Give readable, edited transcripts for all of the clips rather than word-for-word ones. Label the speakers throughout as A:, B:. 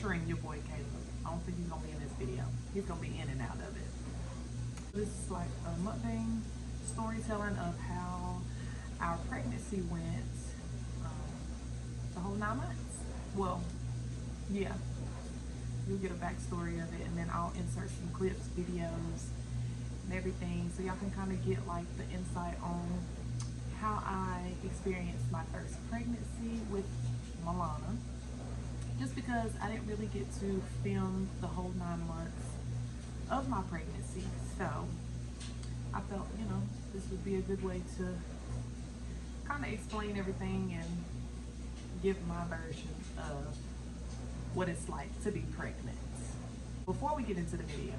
A: featuring your boy Caleb. I don't think he's gonna be in this video. He's gonna be in and out of it. This is like a mukbang storytelling of how our pregnancy went, the whole 9 months. Well, yeah, you'll get a backstory of it, and then I'll insert some clips, videos, and everything, so y'all can kind of get like the insight on how I experienced my first pregnancy with Milana. Just because I didn't really get to film the whole 9 months of my pregnancy, so I felt, you know, this would be a good way to kind of explain everything and give my version of what it's like to be pregnant. Before we get into the video,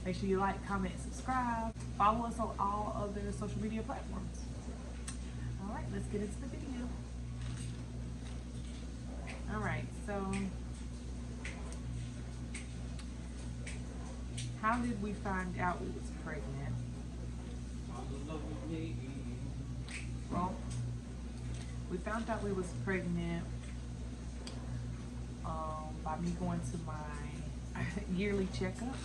A: make sure you like, comment, subscribe, follow us on all other social media platforms. All right, let's get into the video. All right, so how did we find out we was pregnant? Well, we found out we was pregnant by me going to my yearly checkup.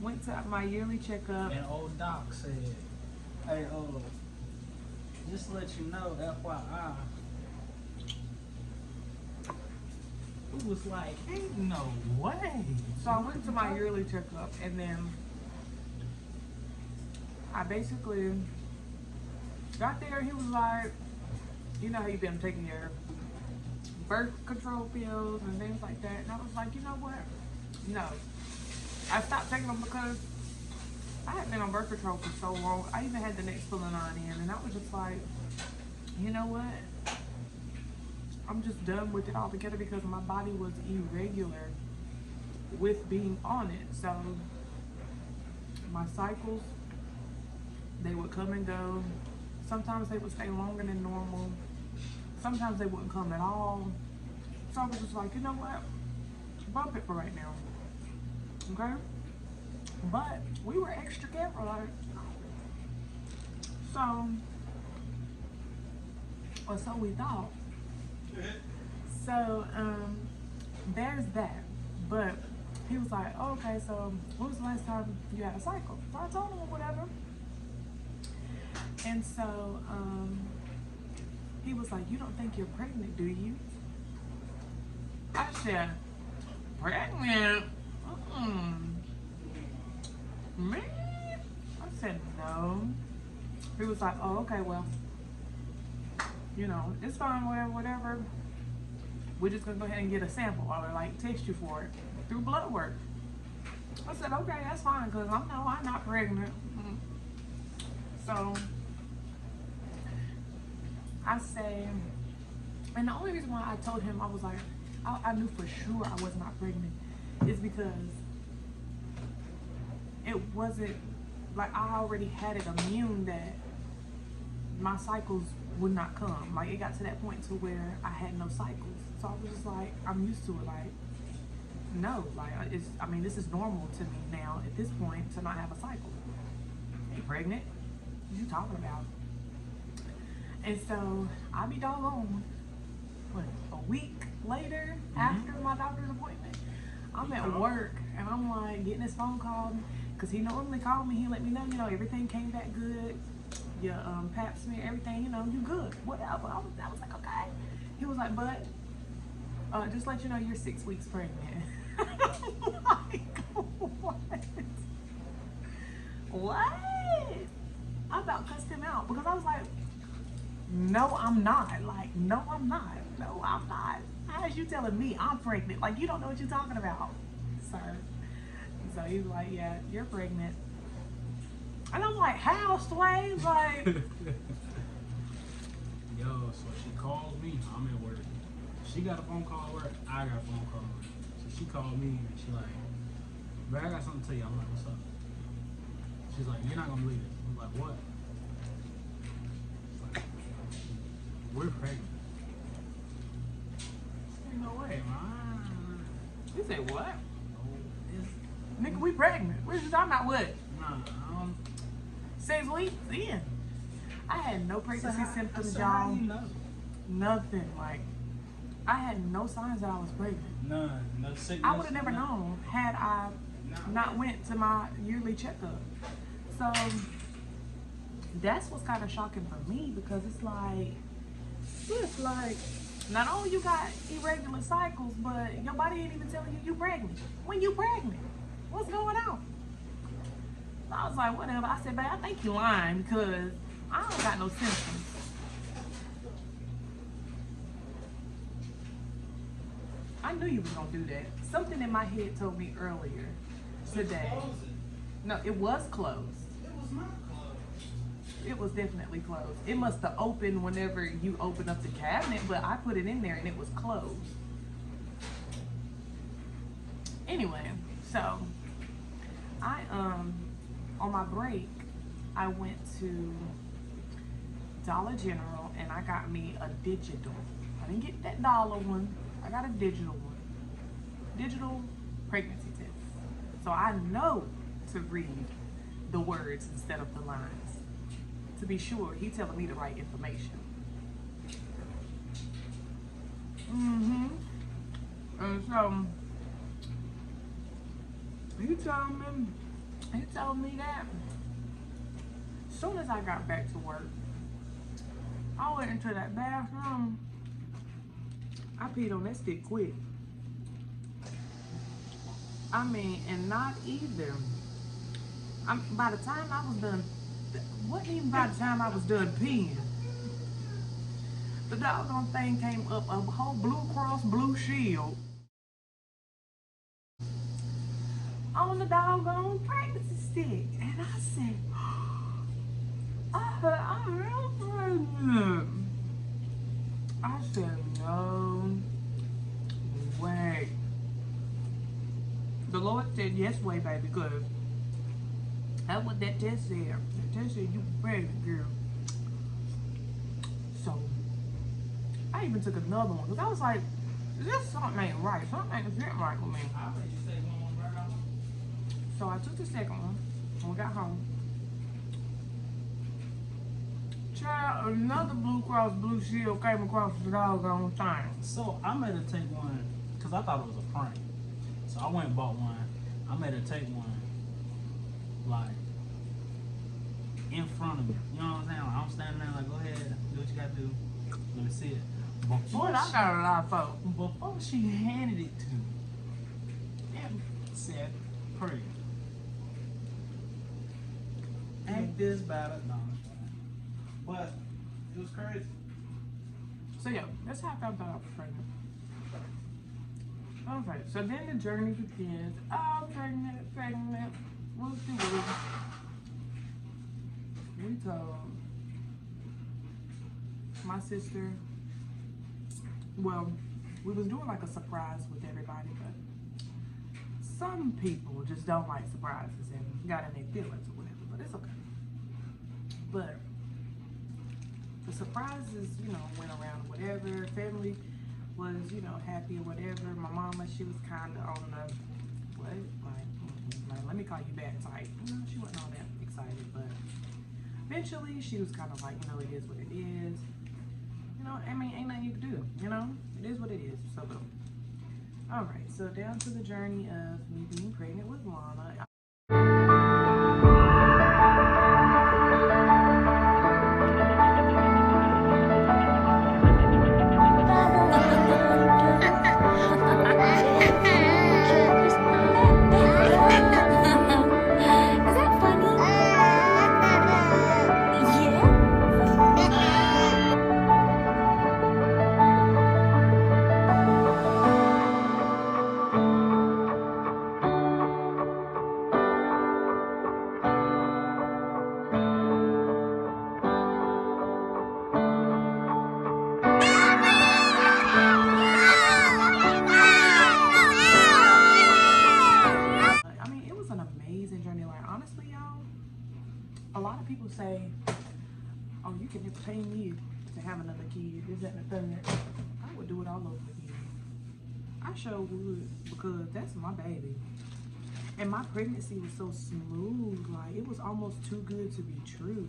A: Went to my yearly checkup.
B: And old doc said, hey, just to let you know, FYI, it was like, ain't no way.
A: So I went to my yearly checkup, and then I basically got there. He was like, you know how you've been taking your birth control pills and things like that. And I was like, you know what? No. I stopped taking them because I hadn't been on birth control for so long. I even had the next filling on in, and I was just like, you know what? I'm just done with it altogether because my body was irregular with being on it. So my cycles, they would come and go. Sometimes they would stay longer than normal. Sometimes they wouldn't come at all. So I was just like, you know what? Bump it for right now. Okay? But we were extra careful, like, so, or so we thought. So, there's that. But he was like, oh, okay, so when was the last time you had a cycle? So I told him whatever. And so, he was like, you don't think you're pregnant, do you? I said, pregnant? Me? I said, no. He was like, oh, okay, well, you know, it's fine, whatever. We're just gonna go ahead and get a sample or like test you for it through blood work. I said, okay, that's fine, because I'm not pregnant. So I say, and the only reason why I told him, I was like, I knew for sure I was not pregnant, is because it wasn't like I already had it immune that my cycles would not come. Like, it got to that point to where I had no cycles. So I was just like, I'm used to it. Like, no, like, I mean, this is normal to me now at this point to not have a cycle. Ain't pregnant. What you talking about? And so I be doggone, what, a week later after my doctor's appointment, I'm at work and I'm like getting this phone call, because he normally called me, he let me know, you know, everything came back good, your pap smear, everything, you know, you good, whatever. I was like, okay. He was like, but just let you know you're 6 weeks pregnant. Like, what? I about cussed him out because I was like, no, I'm not. Like, no, I'm not. No, I'm not. How is you telling me I'm pregnant? Like, you don't know what you're talking about, sir. So he was like, yeah, you're pregnant. And I'm like, how, Sway? Like,
B: yo, so she calls me, I'm at work. She got a phone call at work, I got a phone call at work. So she called me and she like, bro, I got something to tell you. I'm like, what's up? She's like, you're not gonna believe it. I'm like, what? She's like, we're pregnant. Ain't no way, man.
A: you say what?
B: No,
A: Nigga, we pregnant. What you talking about? What?
B: nah,
A: 6 weeks in. I had no pregnancy symptoms,
B: how
A: y'all.
B: you know?
A: Nothing. Like, I had no signs that I was pregnant.
B: None. No sickness.
A: I would have never known had I not went to my yearly checkup. So that's what's kind of shocking for me, because it's like not only you got irregular cycles, but your body ain't even telling you pregnant. When you pregnant, what's going on? So I was like, whatever. I said, babe, I think you lying, because I don't got no symptoms. I knew you was gonna do that. Something in my head told me earlier today. No, it was closed.
B: It was not closed.
A: It was definitely closed. It must have opened whenever you opened up the cabinet, but I put it in there and it was closed. Anyway, so I on my break, I went to Dollar General and I got me a digital. I didn't get that dollar one. I got a digital one. Digital pregnancy test. So I know to read the words instead of the lines. To be sure, he's telling me the right information. And so he told me that as soon as I got back to work, I went into that bathroom. I peed on that stick quick. I mean, and not either. By the time I was done, wasn't even by the time I was done peeing, the doggone thing came up, a whole Blue Cross Blue Shield on the doggone pregnancy stick. And I said, I'm pregnant. I said, no way. The Lord said, yes, way, baby, because that's what that test said. The test said you pregnant, girl. So I even took another one, because I was like, this something ain't right. Something ain't right with me. So I took the second one when we got home. Child, another Blue Cross Blue Shield came across the doggone thing.
B: So I made her take one because I thought it was a prank. So I went and bought one. I made her take one, like, in front of me. You know what I'm saying? Like, I'm standing there like, go ahead, do what you gotta do. Let me see it.
A: Boy, I got a lot of folks.
B: Before she handed it to me, it said, pray. Ain't this bad? No. But it was crazy.
A: So yeah, that's how I found out I was pregnant. Okay, so then the journey begins. Oh, pregnant. What's the word? We told my sister, well, we was doing like a surprise with everybody, but some people just don't like surprises and got in their feelings or whatever, but it's okay. But the surprises, went around whatever. Family was, happy or whatever. My mama, she was kind of on the, like, let me call you back type. She wasn't all that excited, but eventually she was kind of like, it is what it is. Ain't nothing you can do, It is what it is, so boom. All right, so down to the journey of me being pregnant with Lana. A lot of people say, oh, you can pay me to have another kid, this, that, and the third. I would do it all over again. I sure would, because that's my baby. And my pregnancy was so smooth, like it was almost too good to be true.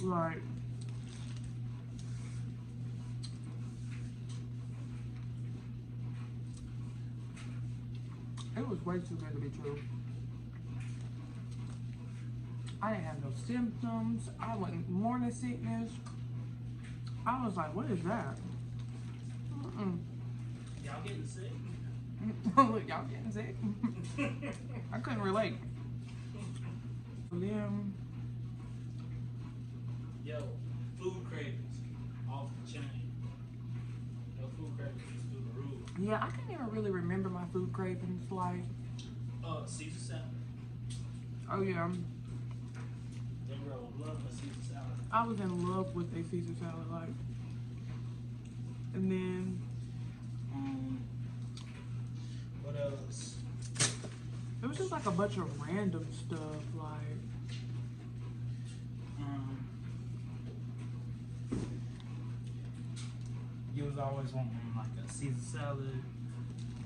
A: Like, It was way too good to be true. I didn't have no symptoms. I wasn't morning sickness. I was like, what is that?
B: Y'all getting sick?
A: Look, y'all getting sick. I couldn't relate. Then,
B: yo, food cravings off the chain. Yo, food cravings is through the roof.
A: yeah, I can't even really remember my food cravings. Like,
B: Caesar salad.
A: oh yeah,
B: That girl love her Caesar salad.
A: I was in love with a Caesar salad. Like, and then
B: What else?
A: it was just like a bunch of random stuff. Like,
B: You was always wanting like a Caesar salad.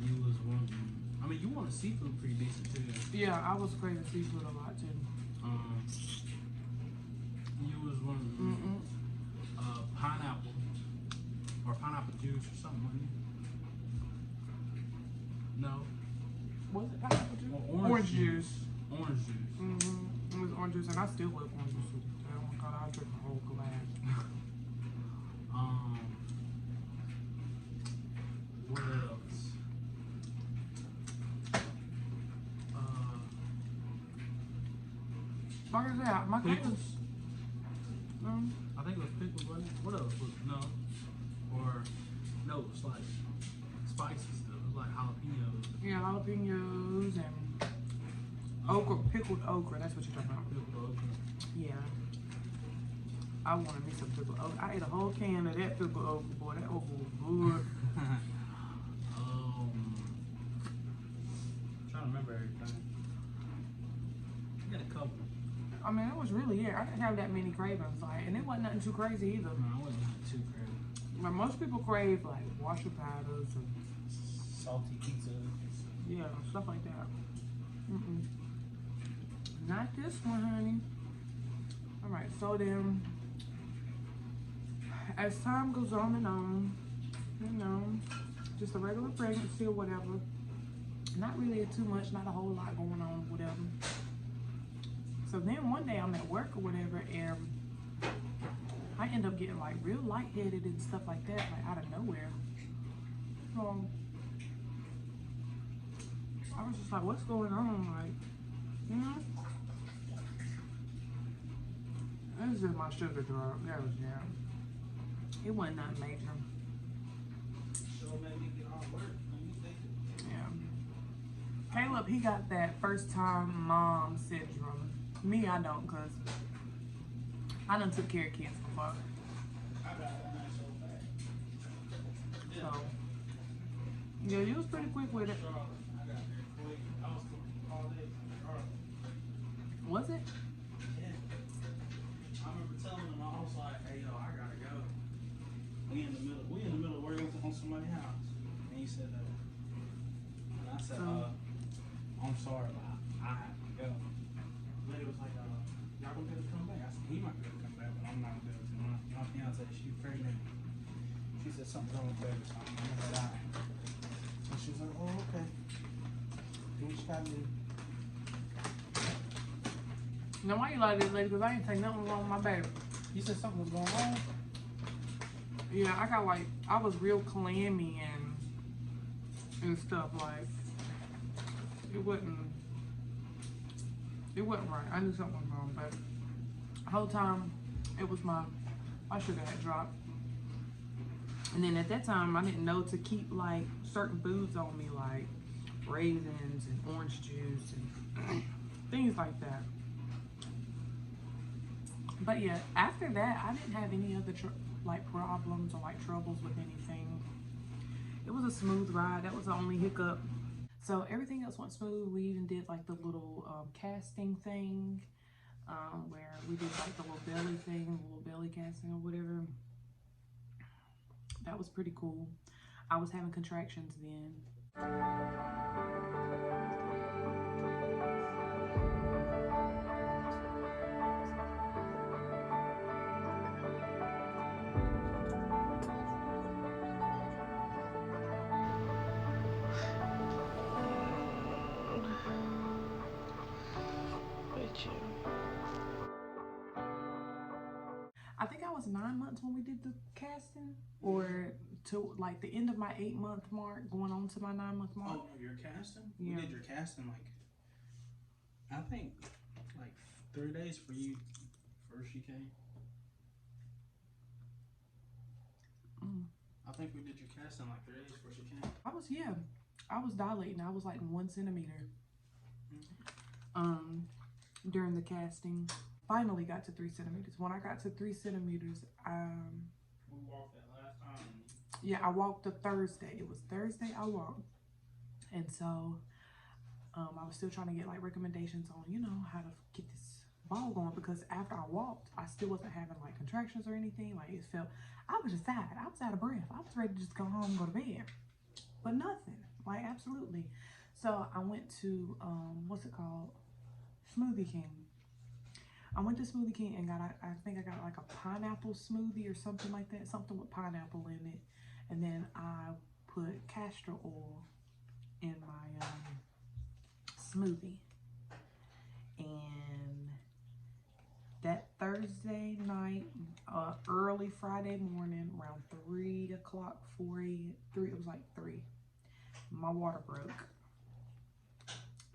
B: You was wanting. I mean, you wanted seafood pretty decent too.
A: yeah, I was craving seafood a lot too.
B: You was wanting pineapple or pineapple juice or something, wasn't you? No.
A: Was it pineapple juice?
B: Or
A: Orange juice.
B: Orange juice.
A: It was orange juice, and I still love orange juice. Oh my god, I drink a whole glass.
B: What else?
A: Like I said, my
B: Pickles.
A: pickles.
B: I think it was pickles, wasn't it? What else was no? Or no, it's like spicy stuff. It was like jalapenos.
A: Yeah, jalapenos and okra, pickled okra. That's what you're talking about.
B: Pickled okra.
A: Yeah. I wanted me some pickled okra. I ate a whole can of that pickled okra, boy. That okra was good.
B: Trying to remember everything. I got a couple.
A: I mean, it was really it. I didn't have that many cravings, like, and it wasn't nothing too crazy either.
B: No, I wasn't too crazy.
A: Like most people crave like washer powders and
B: Salty pizza.
A: yeah, stuff like that. Not this one, honey. All right, so then as time goes on and on, you know, just a regular pregnancy or whatever. Not really too much, not a whole lot going on, whatever. So then one day I'm at work or whatever, and I end up getting like real lightheaded and stuff like that, like out of nowhere. So I was just like, what's going on? Like, you know? This is just my sugar drug. That was, yeah. It wasn't nothing major.
B: Sure made me get off work.
A: Yeah. Caleb, he got that first time mom syndrome. Me, I don't, cause I done took care of kids before.
B: I got that so fast. Yeah.
A: So, yeah, you was pretty quick with it.
B: I got there quick. I was all day.
A: Was it?
B: Yeah. I remember telling him, I was like, hey, yo, I gotta go. We in the middle of working on somebody's house. And he said, and I said, I'm sorry, but I have to go. The lady was like, y'all gonna be able to come back? I said, he might be able to come back, but I'm not gonna be able to. My fiance, she's pregnant. She said something's wrong with baby, so I'm gonna let out. And she was like, oh, okay. Do what you gotta do.
A: Now, why you like this lady? Because I ain't take nothing wrong with my baby.
B: You said something was going on?
A: Yeah, I got like, I was real clammy and stuff. Like, it wasn't right. I knew something was wrong, but the whole time it was my sugar had dropped. And then at that time, I didn't know to keep like certain foods on me, like raisins and orange juice and things like that. But yeah, after that, I didn't have any other like problems or like troubles with anything. It was a smooth ride. That was the only hiccup. So everything else went smooth. We even did like the little casting thing, where we did like the little belly thing, little belly casting or whatever. That was pretty cool. I was having contractions then. was 9 months when we did the casting, or to like the end of my 8-month mark, going on to my 9-month mark.
B: Oh, your casting?
A: Yeah.
B: We did your casting like, I think, like 3 days for you first you came. I think we did your casting like 3 days before she came.
A: I was dilating. I was like 1 centimeter. During the casting. Finally got to 3 centimeters. When I got to 3 centimeters,
B: we walked that last time.
A: Yeah, I walked the Thursday. It was Thursday I walked. And so I was still trying to get like recommendations on, you know, how to get this ball going, because after I walked, I still wasn't having like contractions or anything. Like it felt, I was just tired. I was out of breath. I was ready to just go home and go to bed. But nothing. Like absolutely. So I went to what's it called? Smoothie King. I went to Smoothie King and I think I got like a pineapple smoothie or something like that. Something with pineapple in it. And then I put castor oil in my smoothie. And that Thursday night, early Friday morning, around 3 o'clock, 3, it was like 3, my water broke.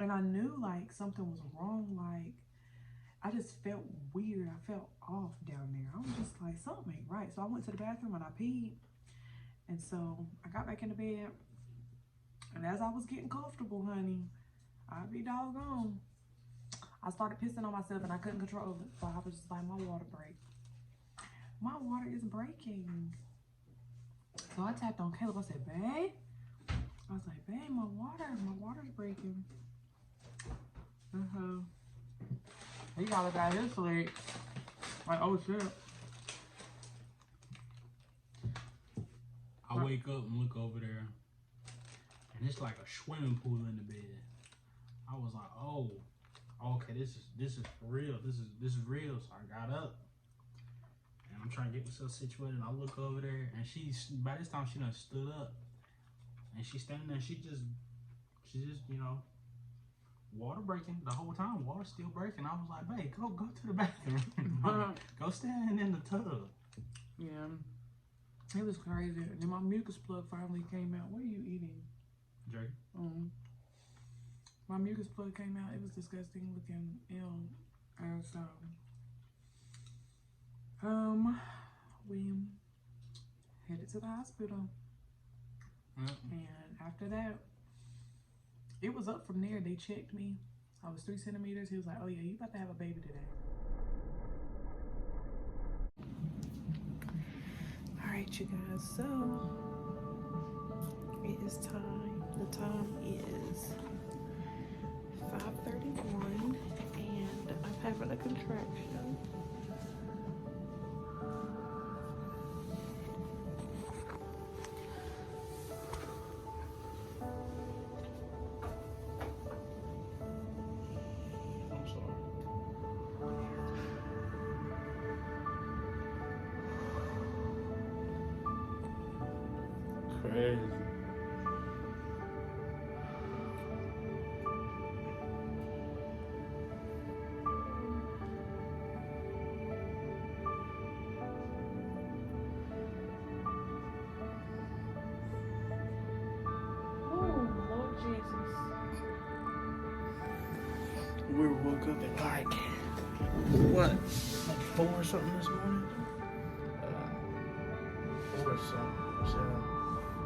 A: And I knew like something was wrong. Like I just felt weird. I felt off down there. I was just like, something ain't right. So I went to the bathroom and I peed. And so I got back in the bed. And as I was getting comfortable, honey, I'd be doggone, I started pissing on myself and I couldn't control it. So I was just like, my water break. My water is breaking. So I tapped on Caleb. I said, babe. I was like, babe, my water's breaking. He got look at his leg. Like, oh shit.
B: I wake up and look over there, and it's like a swimming pool in the bed. I was like, oh, okay, this is for real. This is real. So I got up, and I'm trying to get myself situated. And I look over there, and by this time she done stood up, and she's standing there. She just you know, water breaking the whole time. Water still breaking. I was like, babe, go to the bathroom. Go stand in the tub.
A: Yeah. It was crazy. And then my mucus plug finally came out. What are you eating?
B: Jerky.
A: My mucus plug came out. It was disgusting looking ill. And so, we headed to the hospital. And after that, it was up from there. They checked me. I was 3 centimeters. He was like, oh yeah, you about to have a baby today. Alright, you guys, so it is time. The time is 5:31 and I'm having a contraction.
B: I'm sorry. Crazy.
A: Oh, Lord Jesus.
B: We woke up at like
A: What?
B: like 4 or something this morning. 4 or something. So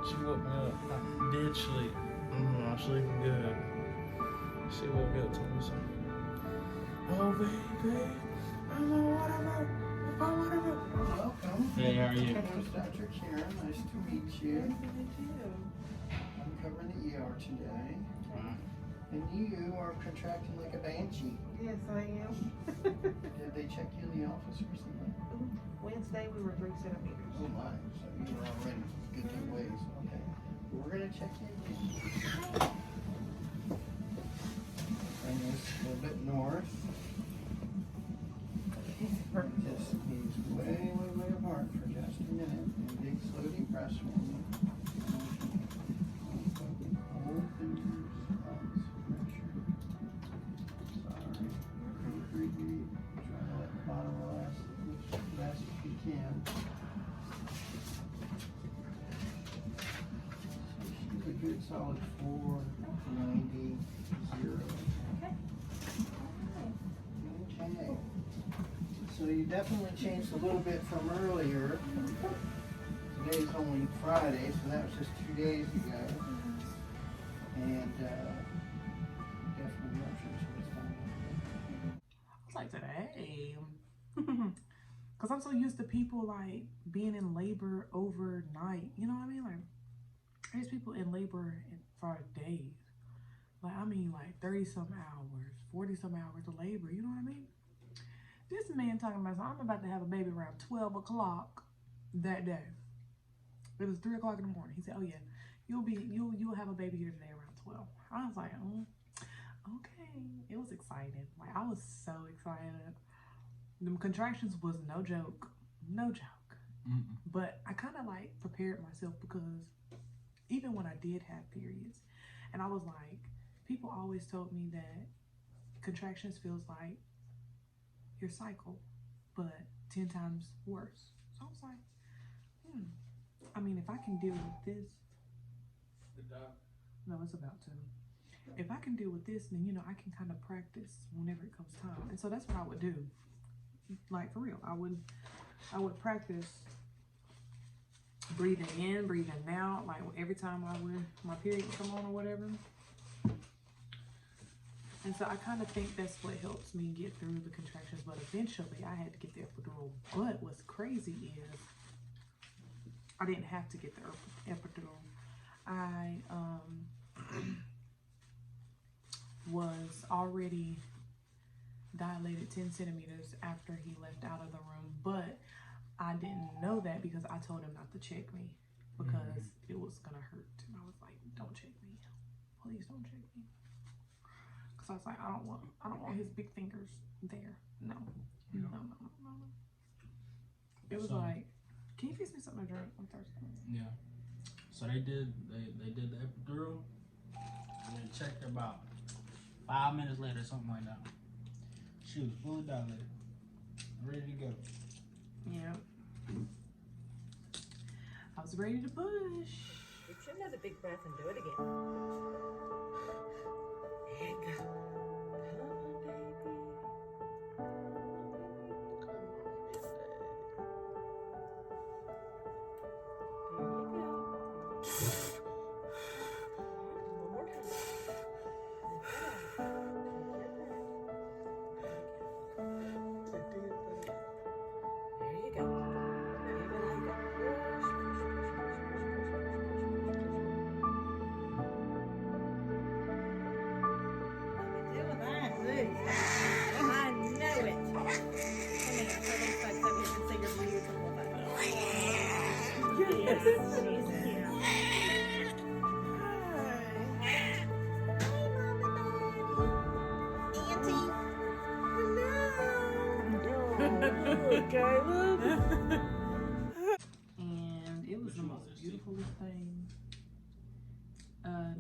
B: she woke me up. I did sleep. I was sleeping good. She woke up to me something. Oh baby, I'm a water.
C: Welcome.
B: Hey, how are you?
C: My name's Dr. Karen. Nice to meet you. I'm covering the ER today. And you are contracting like a banshee.
A: Yes, I am.
C: Did they check you in the office recently?
A: Wednesday we were 3 centimeters.
C: Oh my, so you're already good two ways. Okay. We're gonna check you again. Bring this a little bit north. Just needs way apart for just a minute. And big slow deep breaths for me. Hold fingers, thumbs, pressure. Sorry. Breathe deep. Try to let the bottom relax as fast as you can. solid 490. Okay. So you definitely changed a little bit from earlier. Today's only Friday, so that was just 2 days ago. And definitely not sure what's going on.
A: I was like, today. Because I'm so used to people like being in labor overnight. You know what I mean? Like, there's people in labor for days. Like, I mean, like 30 some hours, 40 some hours of labor. You know what I mean? This man talking about, so I'm about to have a baby around 12 o'clock that day. It was 3 o'clock in the morning. He said, oh yeah, you'll have a baby here today around 12. I was like, okay. It was exciting. Like, I was so excited. The contractions was no joke. But I kind of like prepared myself because even when I did have periods, and I was like, people always told me that contractions feels like your cycle, but 10 times worse. So I was like, I mean, if I can deal with this, no, it's about to. If I can deal with this, then, you know, I can kind of practice whenever it comes time. And so that's what I would do. Like, for real, I would practice breathing in, breathing out, like every time my period would come on or whatever. And so I kind of think that's what helps me get through the contractions. But eventually I had to get the epidural. But what's crazy is I didn't have to get the epidural. I was already dilated 10 centimeters after he left out of the room, but I didn't know that because I told him not to check me because it was gonna hurt. And I was like, don't check me, please don't check me, because I was like, I don't want his big fingers there. No. It was like, can you fix me something to drink? I'm thirsty.
B: Yeah. So they did the epidural and then checked her about 5 minutes later, something like that. She was fully dilated, ready to go.
A: Yeah. I was ready to push.
D: You should another big breath and do it again. There you go. Come on, baby. There you go. One more time. There you go. I know it. Come here, so these folks up here can see your beautiful face. Yes, she's cute. Caleb.
A: And it was the most beautifulest thing.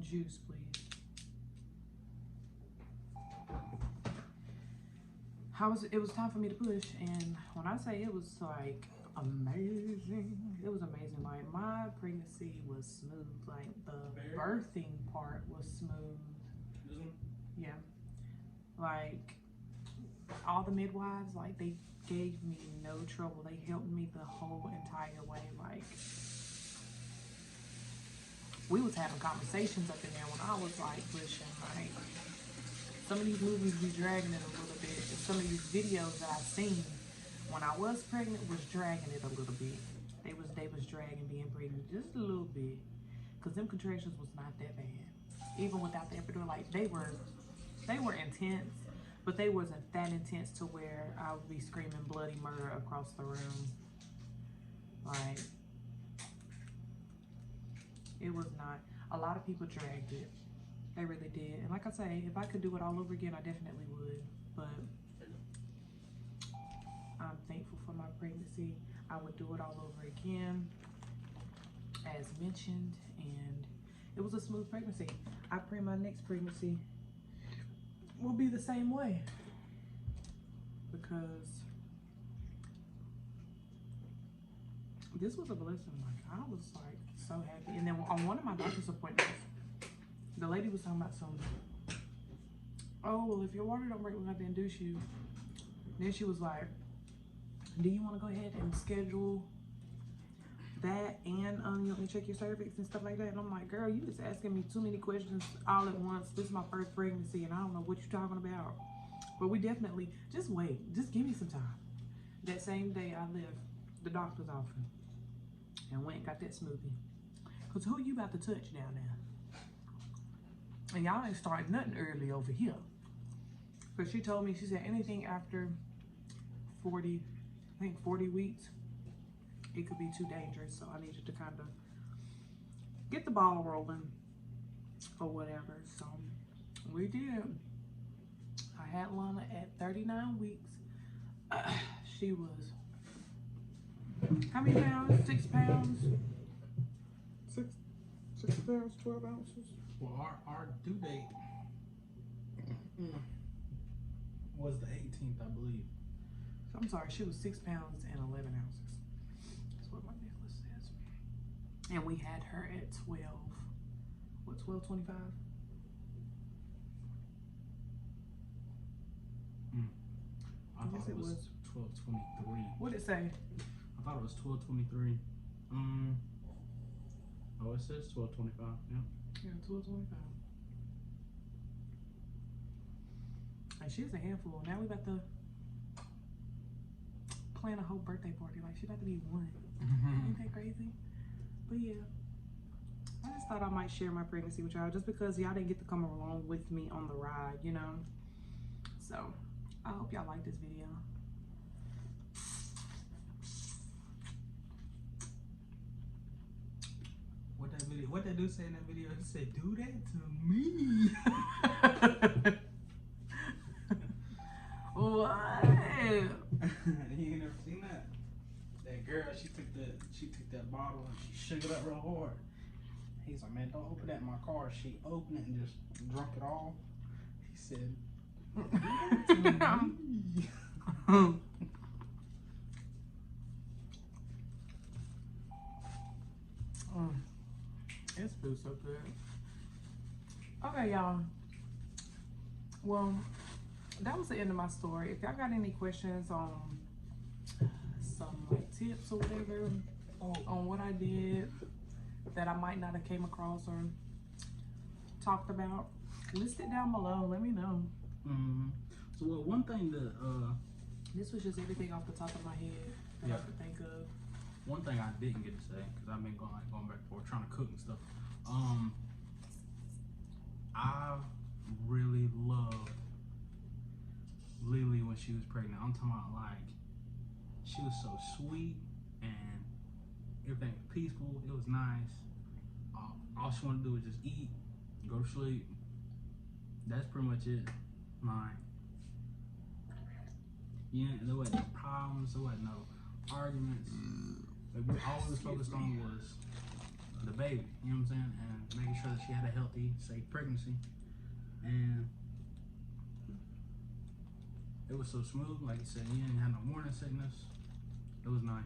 A: Juice, please. It was time for me to push, and when I say it was like amazing, it was amazing. Like, my pregnancy was smooth. Like, the birthing part was smooth. Yeah. Like, all the midwives, like, they gave me no trouble. They helped me the whole entire way. Like, we was having conversations up in there when I was like pushing. Like, some of these movies be dragging it a little bit, and some of these videos that I've seen when I was pregnant was dragging it a little bit. They was dragging being pregnant just a little bit, cause them contractions was not that bad. Even without the epidural, like, they were intense, but they wasn't that intense to where I would be screaming bloody murder across the room. Like, it was not. A lot of people dragged it. They really did. And like I say, if I could do it all over again, I definitely would. But I'm thankful for my pregnancy. I would do it all over again, as mentioned. And it was a smooth pregnancy. I pray my next pregnancy will be the same way, because this was a blessing. Like, I was like so happy. And then on one of my doctor's appointments, the lady was talking about something. Oh, well, if your water don't break, we're gonna have to induce you. Then she was like, do you want to go ahead and schedule that and you want me to check your cervix and stuff like that? And I'm like, girl, you just asking me too many questions all at once. This is my first pregnancy and I don't know what you're talking about. But we definitely, just wait. Just give me some time. That same day I left the doctor's office and went and got that smoothie. Because who you about to touch down there? And y'all ain't starting nothing early over here. Because she told me, she said anything after 40, I think 40 weeks, it could be too dangerous. So I needed to kind of get the ball rolling or whatever. So we did. I had Lana at 39 weeks. She was, how many pounds? 6 pounds? 6 pounds, 12 ounces.
B: Well, our due date was the 18th, I believe.
A: So I'm sorry, she was 6 pounds and 11 ounces. That's what my necklace says. And we had her at 12, what, 12.25?
B: I thought it was 12.23.
A: What did it say?
B: I thought it was 12.23. Oh, it says 12.25. Yeah.
A: Yeah, 12.25. And she's a handful. Now we about to plan a whole birthday party. Like, she about to be 1. Ain't that crazy? But yeah, I just thought I might share my pregnancy with y'all just because y'all didn't get to come along with me on the ride, you know? So, I hope y'all like this video.
B: What that dude say in that video? He said, "Do that to me."
A: What?
B: You ain't never seen that? That girl, she took that bottle and she shook it up real hard. He's like, "Man, don't open that in my car." She opened it and just drunk it all. He said, "Do that to me."
A: This food's so good. Okay, y'all. Well, that was the end of my story. If y'all got any questions on some like tips or whatever on what I did that I might not have came across or talked about, list it down below. Let me know.
B: So, well, one thing that
A: This was just everything off the top of my head that I could think of.
B: one thing I didn't get to say, because I've been going back and forth trying to cook and stuff. I really loved Lily when she was pregnant. I'm talking about, like, she was so sweet and everything was peaceful. It was nice. All she wanted to do was just eat, go to sleep. That's pretty much it. Like, yeah, there wasn't no problems, there wasn't no arguments. All we was focused on was the baby, you know what I'm saying? And making sure that she had a healthy, safe pregnancy. And it was so smooth, like you said, you didn't have no morning sickness. It was nice.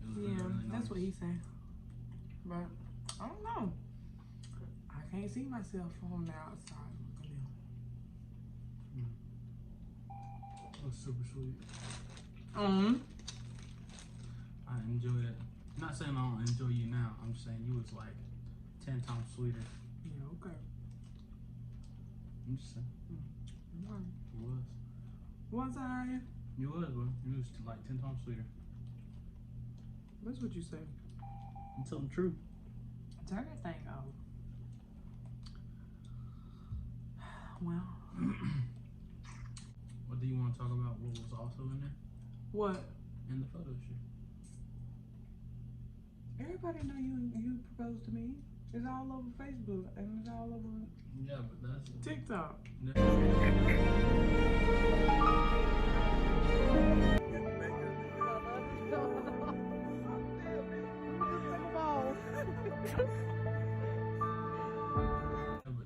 B: It was really, really nice.
A: That's what he said. But I don't know. I can't see myself on the outside looking in.
B: It was super sweet. I enjoyed it. I'm not saying I don't enjoy you now. I'm just saying you was like 10 times sweeter.
A: Yeah, okay.
B: I'm just saying. You was.
A: Was I?
B: You was, bro. You was like 10 times sweeter.
A: That's what you say.
B: I'm telling the truth.
A: Turn that thing off. Well.
B: What do you want to talk about? What was also in there?
A: What?
B: In the photo shoot.
A: Everybody know you proposed to me. It's all over Facebook and it's all over
B: but that's
A: TikTok.
B: But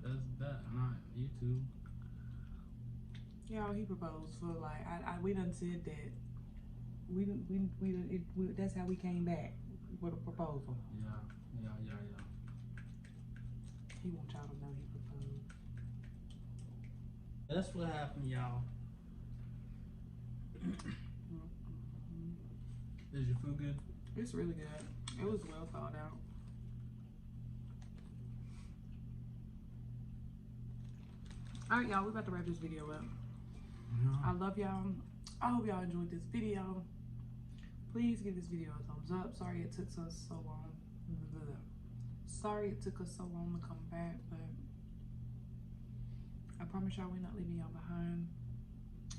B: that's that, not YouTube.
A: Yeah, he proposed for like we done said that that's how we came back with a proposal.
B: Yeah.
A: He wants y'all to know he proposed.
B: That's what happened, y'all. Is your food good?
A: It's really good. It was well thought out. Alright, y'all, we're about to wrap this video up. I love y'all. I hope y'all enjoyed this video. Please give this video a thumbs up. Sorry it took us so long. Sorry it took us so long to come back, but I promise y'all we're not leaving y'all behind.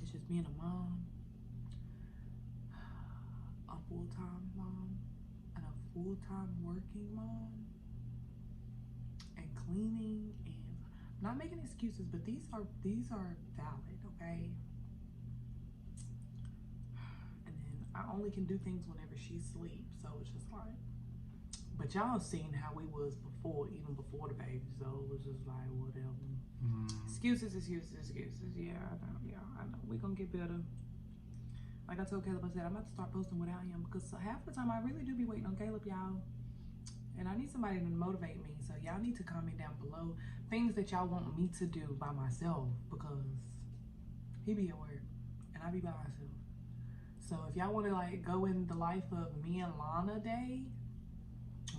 A: It's just me and a mom, a full-time mom, and a full-time working mom, and cleaning, and I'm not making excuses, but these are valid, okay? And then I only can do things whenever she sleeps, so it's just like, but y'all seen how we was before, even before the baby, so it was just like, whatever. Excuses. Yeah, I know. We gonna get better. Like I told Caleb, I said, I'm about to start posting without him, because half the time I really do be waiting on Caleb, y'all. And I need somebody to motivate me. So y'all need to comment down below things that y'all want me to do by myself, because he be at work and I be by myself. So if y'all want to like go in the life of me and Lana Day,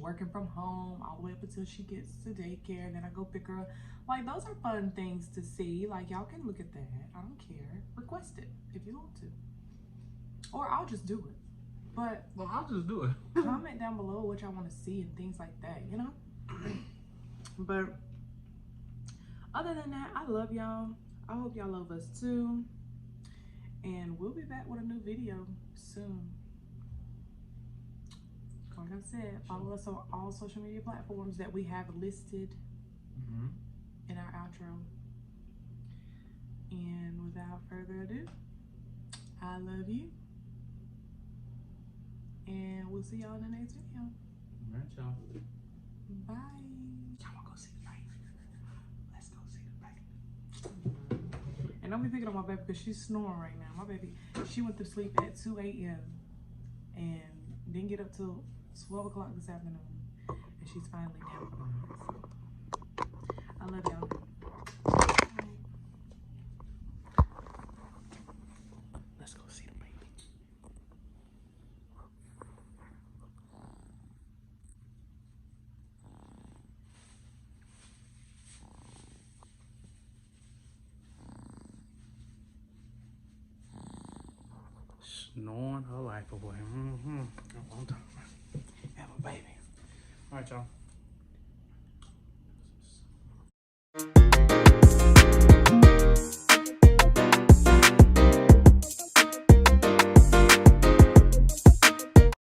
A: working from home all the way up until she gets to daycare, and then I go pick her up. Like, those are fun things to see. Like, y'all can look at that. I don't care. Request it if you want to. Or I'll just do it. But
B: well, I'll just do it.
A: Comment down below what y'all want to see and things like that, you know? But other than that, I love y'all. I hope y'all love us too. And we'll be back with a new video soon. Like I said, follow us on all social media platforms that we have listed in our outro. And without further ado, I love you. And we'll see y'all in the next video.
B: All right, y'all.
A: Bye. Y'all wanna go see the baby? Let's go see the baby. And don't be picking on my baby because she's snoring right now. My baby, she went to sleep at 2 a.m. and didn't get up till 12 o'clock this afternoon, and she's finally down for us. I love y'all. Bye. Let's go see the baby.
B: Snoring her life away. Have a baby. All right, y'all.